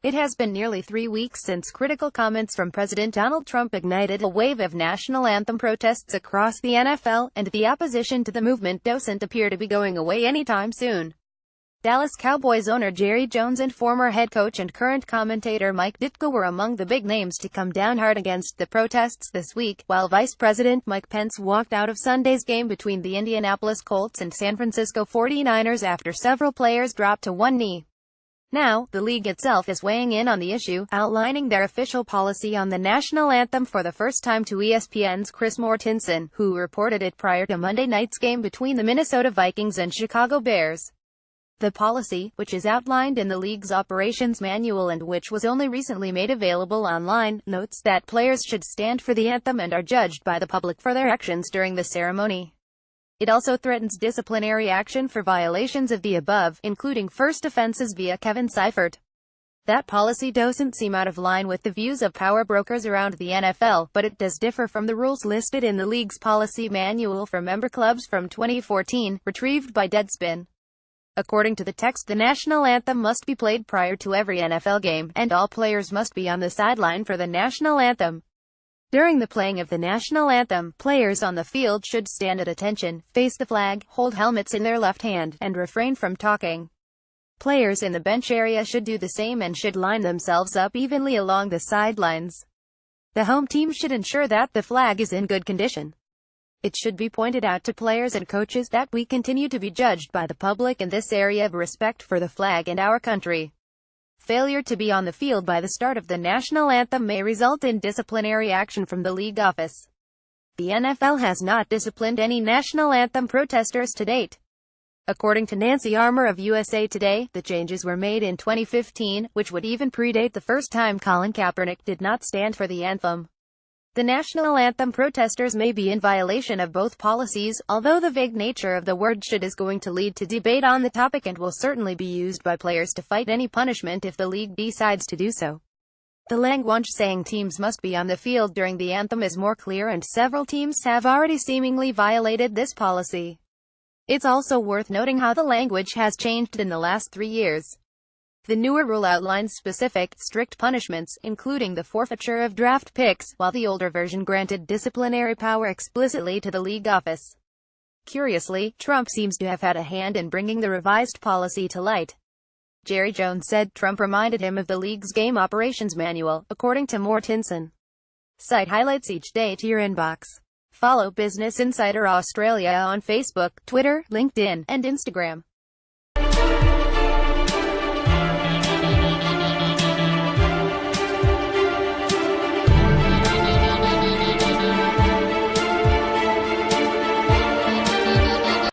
It has been nearly 3 weeks since critical comments from President Donald Trump ignited a wave of national anthem protests across the NFL, and the opposition to the movement doesn't appear to be going away anytime soon. Dallas Cowboys owner Jerry Jones and former head coach and current commentator Mike Ditka were among the big names to come down hard against the protests this week, while Vice President Mike Pence walked out of Sunday's game between the Indianapolis Colts and San Francisco 49ers after several players dropped to one knee. Now, the league itself is weighing in on the issue, outlining their official policy on the national anthem for the first time to ESPN's Chris Mortensen, who reported it prior to Monday night's game between the Minnesota Vikings and Chicago Bears. The policy, which is outlined in the league's operations manual and which was only recently made available online, notes that players should stand for the anthem and are judged by the public for their actions during the ceremony. It also threatens disciplinary action for violations of the above, including first offenses via Kevin Seifert. That policy doesn't seem out of line with the views of power brokers around the NFL, but it does differ from the rules listed in the league's policy manual for member clubs from 2014, retrieved by Deadspin. According to the text, the national anthem must be played prior to every NFL game, and all players must be on the sideline for the national anthem. During the playing of the national anthem, players on the field should stand at attention, face the flag, hold helmets in their left hand, and refrain from talking. Players in the bench area should do the same and should line themselves up evenly along the sidelines. The home team should ensure that the flag is in good condition. It should be pointed out to players and coaches that we continue to be judged by the public in this area of respect for the flag and our country. Failure to be on the field by the start of the national anthem may result in disciplinary action from the league office. The NFL has not disciplined any national anthem protesters to date. According to Nancy Armour of USA Today, the changes were made in 2015, which would even predate the first time Colin Kaepernick did not stand for the anthem. The national anthem protesters may be in violation of both policies, although the vague nature of the word should is going to lead to debate on the topic and will certainly be used by players to fight any punishment if the league decides to do so. The language saying teams must be on the field during the anthem is more clear, and several teams have already seemingly violated this policy. It's also worth noting how the language has changed in the last 3 years. The newer rule outlines specific, strict punishments, including the forfeiture of draft picks, while the older version granted disciplinary power explicitly to the league office. Curiously, Trump seems to have had a hand in bringing the revised policy to light. Jerry Jones said Trump reminded him of the league's game operations manual, according to Mortensen. Cite highlights each day to your inbox. Follow Business Insider Australia on Facebook, Twitter, LinkedIn, and Instagram.